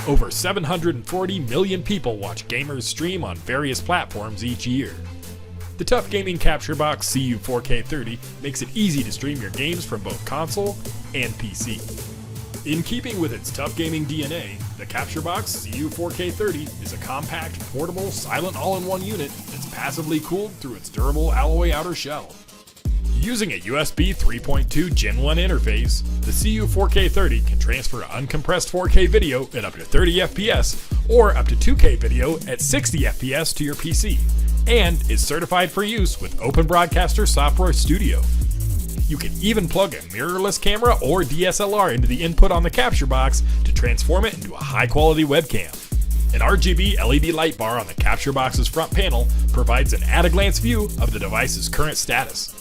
Over 740 million people watch gamers stream on various platforms each year. The Tough Gaming Capture Box CU4K30 makes it easy to stream your games from both console and PC. In keeping with its tough gaming DNA, the Capture Box CU4K30 is a compact, portable, silent all-in-one unit that's passively cooled through its durable alloy outer shell. Using a USB 3.2 Gen 1 interface, the CU4K30 can transfer uncompressed 4K video at up to 30 FPS or up to 2K video at 60 FPS to your PC, and is certified for use with Open Broadcaster Software Studio. You can even plug a mirrorless camera or DSLR into the input on the capture box to transform it into a high-quality webcam. An RGB LED light bar on the capture box's front panel provides an at-a-glance view of the device's current status.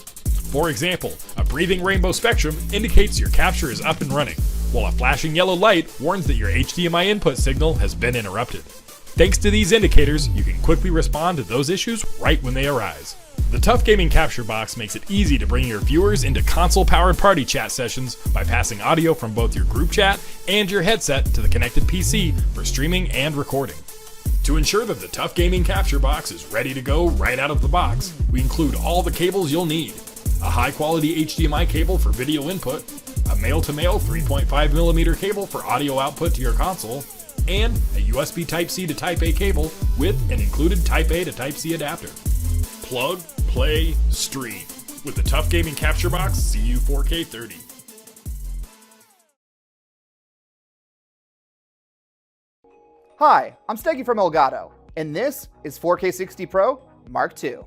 For example, a breathing rainbow spectrum indicates your capture is up and running, while a flashing yellow light warns that your HDMI input signal has been interrupted. Thanks to these indicators, you can quickly respond to those issues right when they arise. The Tough Gaming Capture Box makes it easy to bring your viewers into console-powered party chat sessions by passing audio from both your group chat and your headset to the connected PC for streaming and recording. To ensure that the Tough Gaming Capture Box is ready to go right out of the box, we include all the cables you'll need. A high-quality HDMI cable for video input, a male-to-male 3.5mm cable for audio output to your console, and a USB Type-C to Type-A cable with an included Type-A to Type-C adapter. Plug, play, stream with the Tough Gaming Capture Box CU4K30. Hi, I'm Steggy from Elgato, and this is 4K60 Pro Mark II.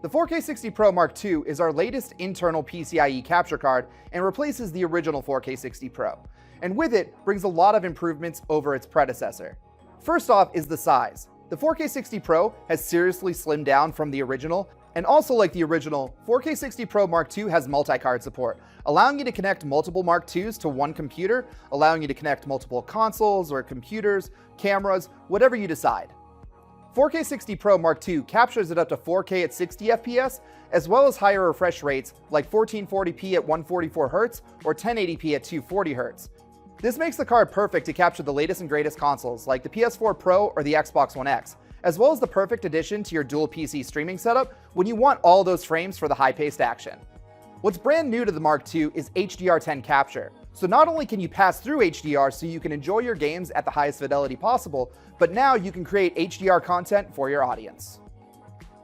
The 4K60 Pro Mark II is our latest internal PCIe capture card and replaces the original 4K60 Pro, and with it brings a lot of improvements over its predecessor. First off is the size. The 4K60 Pro has seriously slimmed down from the original, and also like the original, 4K60 Pro Mark II has multi-card support, allowing you to connect multiple Mark IIs to one computer, allowing you to connect multiple consoles or computers, cameras, whatever you decide. 4K60 Pro Mark II captures it up to 4K at 60 FPS, as well as higher refresh rates like 1440p at 144Hz or 1080p at 240Hz. This makes the card perfect to capture the latest and greatest consoles like the PS4 Pro or the Xbox One X, as well as the perfect addition to your dual PC streaming setup when you want all those frames for the high-paced action. What's brand new to the Mark II is HDR10 capture. So not only can you pass through HDR so you can enjoy your games at the highest fidelity possible, but now you can create HDR content for your audience.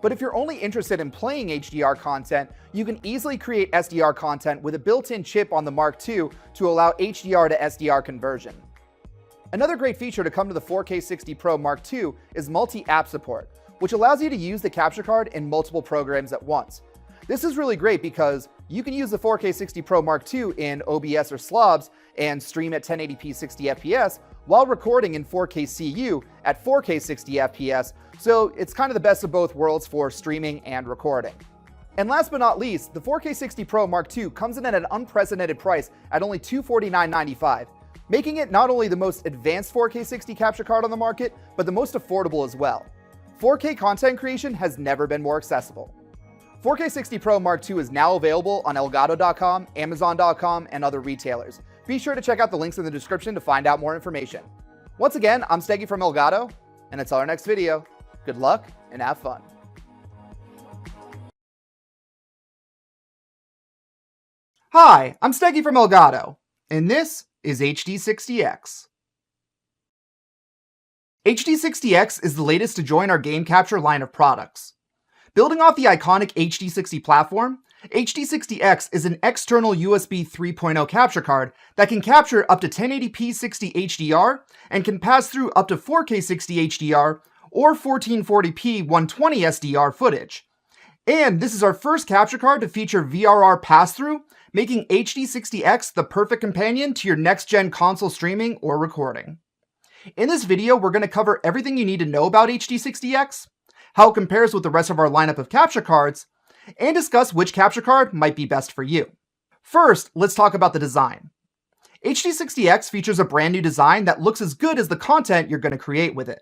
But if you're only interested in playing HDR content, you can easily create SDR content with a built-in chip on the Mark II to allow HDR to SDR conversion. Another great feature to come to the 4K60 Pro Mark II is multi-app support, which allows you to use the capture card in multiple programs at once. This is really great because you can use the 4K60 Pro Mark II in OBS or slobs and stream at 1080p 60 FPS while recording in 4K CU at 4K 60 FPS, so it's kind of the best of both worlds for streaming and recording. And last but not least, the 4K60 Pro Mark II comes in at an unprecedented price at only $249.95, making it not only the most advanced 4K 60 capture card on the market, but the most affordable as well. 4K content creation has never been more accessible. 4K60 Pro Mark II is now available on Elgato.com, Amazon.com, and other retailers. Be sure to check out the links in the description to find out more information. Once again, I'm Steggy from Elgato, and until our next video, good luck and have fun. Hi, I'm Steggy from Elgato, and this is HD60X. HD60X is the latest to join our game capture line of products. Building off the iconic HD60 platform, HD60X is an external USB 3.0 capture card that can capture up to 1080p 60 HDR and can pass through up to 4K 60 HDR or 1440p 120 SDR footage. And this is our first capture card to feature VRR pass-through, making HD60X the perfect companion to your next-gen console streaming or recording. In this video, we're going to cover everything you need to know about HD60X, how it compares with the rest of our lineup of capture cards, and discuss which capture card might be best for you. First, let's talk about the design. HD60X features a brand new design that looks as good as the content you're going to create with it.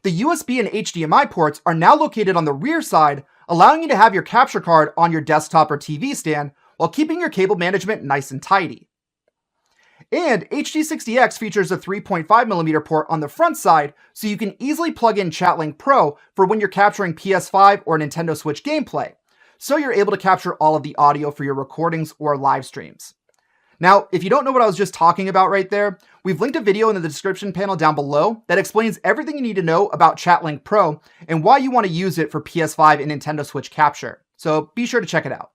The USB and HDMI ports are now located on the rear side, allowing you to have your capture card on your desktop or TV stand while keeping your cable management nice and tidy. And HD60X features a 3.5mm port on the front side, so you can easily plug in ChatLink Pro for when you're capturing PS5 or Nintendo Switch gameplay, so you're able to capture all of the audio for your recordings or live streams. Now, if you don't know what I was just talking about right there, we've linked a video in the description panel down below that explains everything you need to know about ChatLink Pro and why you want to use it for PS5 and Nintendo Switch capture, so be sure to check it out.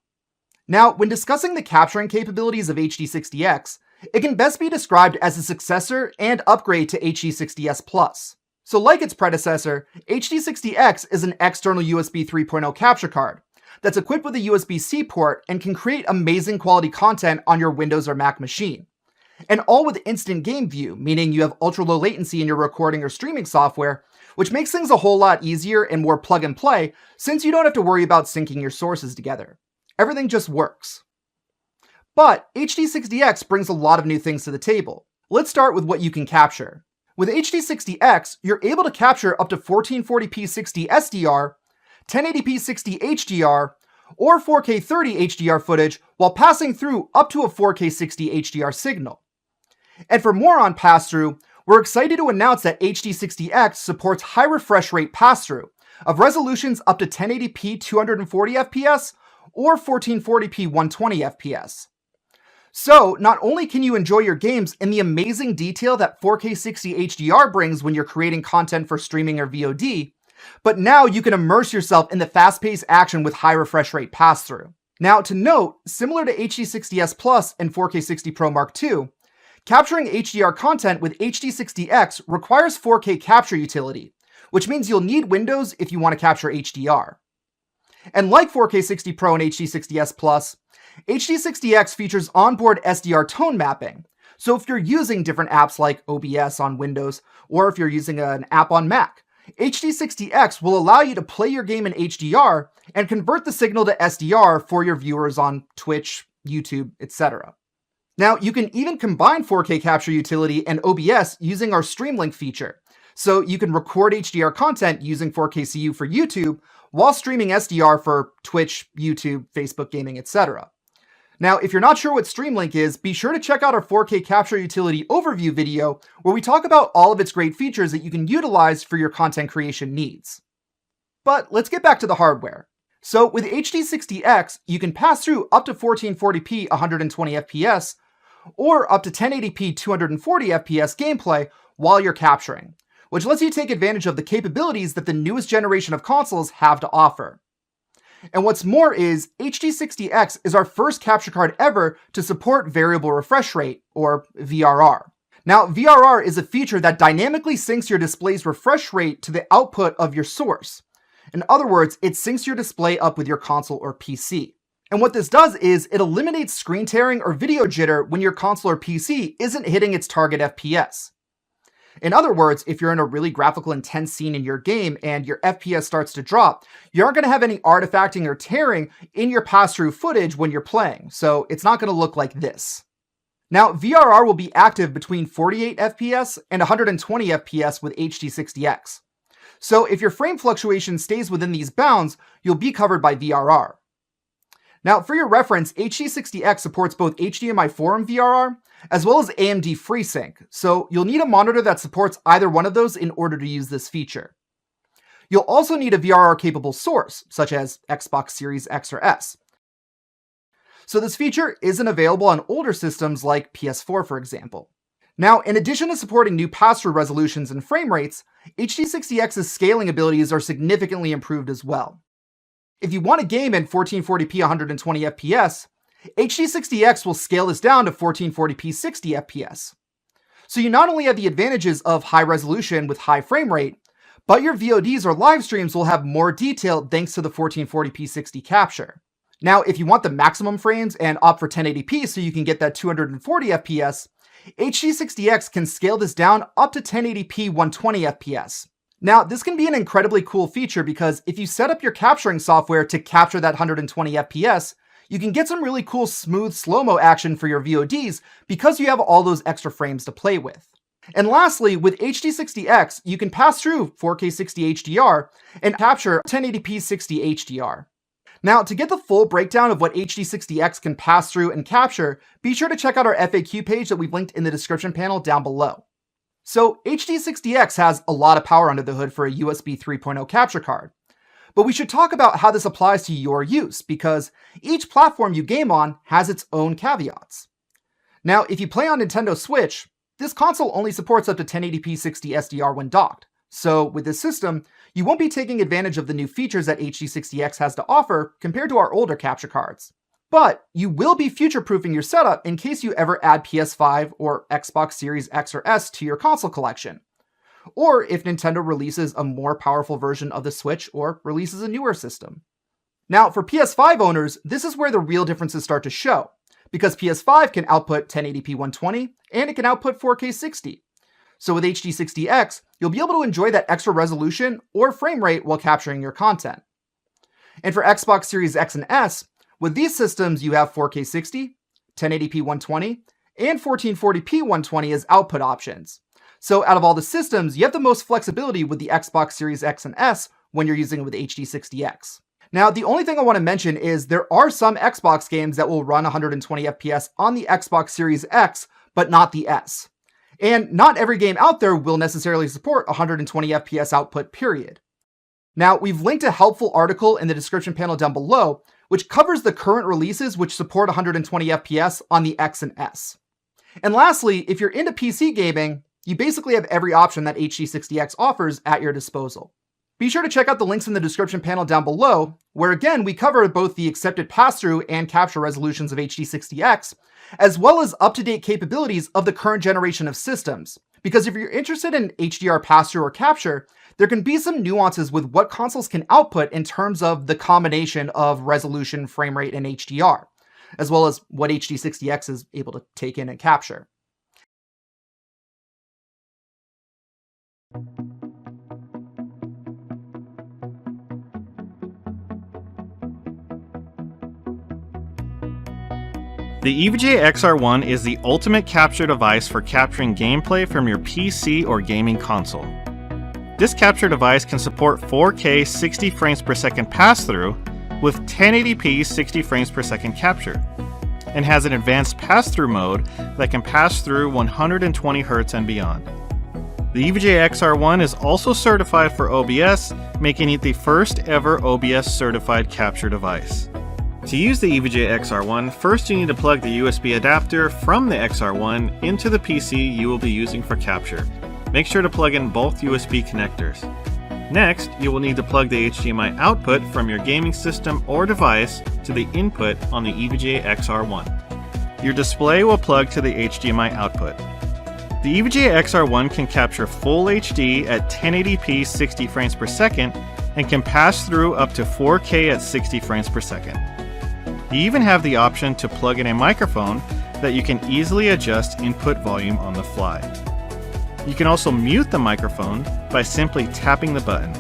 Now, when discussing the capturing capabilities of HD60X, it can best be described as a successor and upgrade to HD60S Plus. So like its predecessor, HD60X is an external USB 3.0 capture card that's equipped with a USB-C port and can create amazing quality content on your Windows or Mac machine. And all with instant game view, meaning you have ultra low latency in your recording or streaming software, which makes things a whole lot easier and more plug and play since you don't have to worry about syncing your sources together. Everything just works. But HD60X brings a lot of new things to the table. Let's start with what you can capture. With HD60X, you're able to capture up to 1440p 60 SDR, 1080p 60 HDR, or 4K 30 HDR footage while passing through up to a 4K 60 HDR signal. And for more on pass-through, we're excited to announce that HD60X supports high refresh rate pass-through of resolutions up to 1080p 240fps or 1440p 120fps. So, not only can you enjoy your games in the amazing detail that 4K 60 HDR brings when you're creating content for streaming or VOD, but now you can immerse yourself in the fast-paced action with high refresh rate pass-through. Now, to note, similar to HD60S Plus and 4K 60 Pro Mark II, capturing HDR content with HD60X requires 4K capture utility, which means you'll need Windows if you want to capture HDR. And like 4K 60 Pro and HD60S Plus, HD60X features onboard SDR tone mapping. So if you're using different apps like OBS on Windows, or if you're using an app on Mac, HD60X will allow you to play your game in HDR and convert the signal to SDR for your viewers on Twitch, YouTube, etc. Now, you can even combine 4K capture utility and OBS using our Streamlink feature. So you can record HDR content using 4K CU for YouTube while streaming SDR for Twitch, YouTube, Facebook gaming, etc. Now, if you're not sure what Streamlink is, be sure to check out our 4K capture utility overview video where we talk about all of its great features that you can utilize for your content creation needs. But let's get back to the hardware. So with HD60X, you can pass through up to 1440p 120fps or up to 1080p 240fps gameplay while you're capturing, which lets you take advantage of the capabilities that the newest generation of consoles have to offer. And what's more is, HD60X is our first capture card ever to support variable refresh rate, or VRR. Now, VRR is a feature that dynamically syncs your display's refresh rate to the output of your source. In other words, it syncs your display up with your console or PC. And what this does is, it eliminates screen tearing or video jitter when your console or PC isn't hitting its target FPS. In other words, if you're in a really graphical intense scene in your game and your FPS starts to drop, you aren't going to have any artifacting or tearing in your pass-through footage when you're playing, so it's not going to look like this. Now, VRR will be active between 48 FPS and 120 FPS with HD60X. So if your frame fluctuation stays within these bounds, you'll be covered by VRR. Now, for your reference, HD60X supports both HDMI 4 VRR as well as AMD FreeSync, so you'll need a monitor that supports either one of those in order to use this feature. You'll also need a VRR-capable source, such as Xbox Series X or S. So this feature isn't available on older systems like PS4, for example. Now, in addition to supporting new pass-through resolutions and frame rates, HD60X's scaling abilities are significantly improved as well. If you want a game in 1440p 120fps, HD60X will scale this down to 1440p 60fps. So you not only have the advantages of high resolution with high frame rate, but your VODs or live streams will have more detail thanks to the 1440p 60 capture. Now, if you want the maximum frames and opt for 1080p so you can get that 240fps, HD60X can scale this down up to 1080p 120fps. Now, this can be an incredibly cool feature because if you set up your capturing software to capture that 120 FPS, you can get some really cool smooth slow-mo action for your VODs because you have all those extra frames to play with. And lastly, with HD60X, you can pass through 4K 60 HDR and capture 1080p 60 HDR. Now, to get the full breakdown of what HD60X can pass through and capture, be sure to check out our FAQ page that we've linked in the description panel down below. So, HD60X has a lot of power under the hood for a USB 3.0 capture card. But we should talk about how this applies to your use, because each platform you game on has its own caveats. Now, if you play on Nintendo Switch, this console only supports up to 1080p 60 SDR when docked. So with this system, you won't be taking advantage of the new features that HD60X has to offer compared to our older capture cards. But you will be future-proofing your setup in case you ever add PS5 or Xbox Series X or S to your console collection. Or if Nintendo releases a more powerful version of the Switch or releases a newer system. Now, for PS5 owners, this is where the real differences start to show, because PS5 can output 1080p 120 and it can output 4K 60. So with HD60X, you'll be able to enjoy that extra resolution or frame rate while capturing your content. And for Xbox Series X and S, with these systems you have 4K 60, 1080p 120, and 1440p 120 as output options. So out of all the systems, you have the most flexibility with the Xbox Series X and S when you're using it with HD60X. Now, the only thing I want to mention is there are some Xbox games that will run 120 FPS on the Xbox Series X, but not the S. And not every game out there will necessarily support 120 FPS output, period. Now, we've linked a helpful article in the description panel down below, which covers the current releases which support 120 FPS on the X and S. And lastly, if you're into PC gaming, you basically have every option that HD60X offers at your disposal. Be sure to check out the links in the description panel down below, where again we cover both the accepted pass-through and capture resolutions of HD60X, as well as up-to-date capabilities of the current generation of systems. Because if you're interested in HDR pass-through or capture, there can be some nuances with what consoles can output in terms of the combination of resolution, frame rate, and HDR, as well as what HD60X is able to take in and capture. The EVGA XR1 is the ultimate capture device for capturing gameplay from your PC or gaming console. This capture device can support 4K 60 frames per second pass-through with 1080p 60 frames per second capture, and has an advanced pass-through mode that can pass through 120 Hz and beyond. The EVGA XR1 is also certified for OBS, making it the first ever OBS certified capture device. To use the EVGA XR1, first you need to plug the USB adapter from the XR1 into the PC you will be using for capture. Make sure to plug in both USB connectors. Next, you will need to plug the HDMI output from your gaming system or device to the input on the EVGA XR1. Your display will plug to the HDMI output. The EVGA XR1 can capture full HD at 1080p 60 frames per second and can pass through up to 4K at 60 frames per second. You even have the option to plug in a microphone that you can easily adjust input volume on the fly. You can also mute the microphone by simply tapping the button.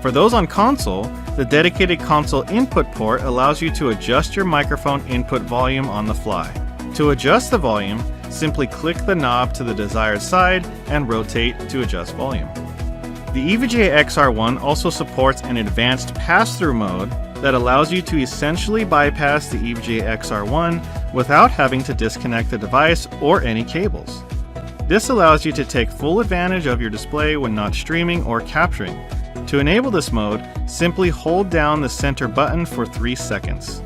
For those on console, the dedicated console input port allows you to adjust your microphone input volume on the fly. To adjust the volume, simply click the knob to the desired side and rotate to adjust volume. The EVGA XR1 also supports an advanced pass-through mode that allows you to essentially bypass the EVGA XR1 without having to disconnect the device or any cables. This allows you to take full advantage of your display when not streaming or capturing. To enable this mode, simply hold down the center button for 3 seconds.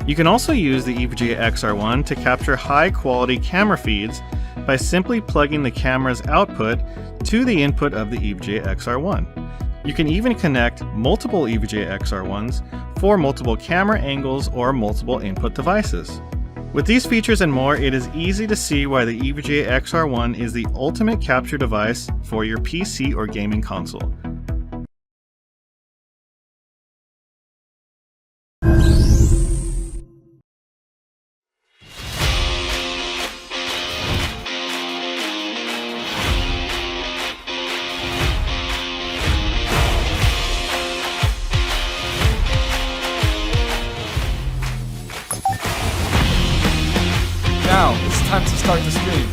You can also use the EVGA XR1 to capture high-quality camera feeds by simply plugging the camera's output to the input of the EVGA XR1. You can even connect multiple EVGA XR1s for multiple camera angles or multiple input devices. With these features and more, it is easy to see why the EVGA XR1 is the ultimate capture device for your PC or gaming console. Now, it's time to start the stream.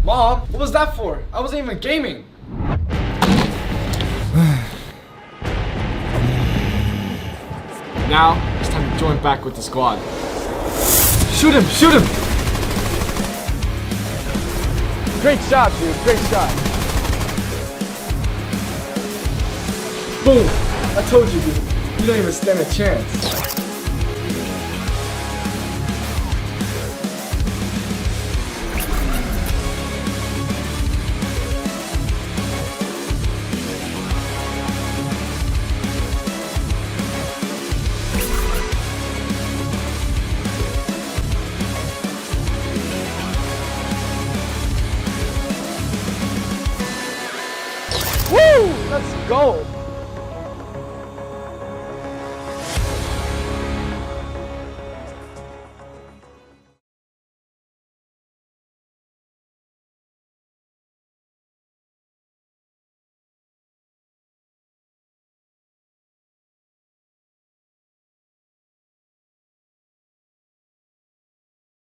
Mom, what was that for? I wasn't even gaming. Now, it's time to join back with the squad. Shoot him! Shoot him! Great shot, dude. Great shot. Boom! I told you, dude. You don't even stand a chance.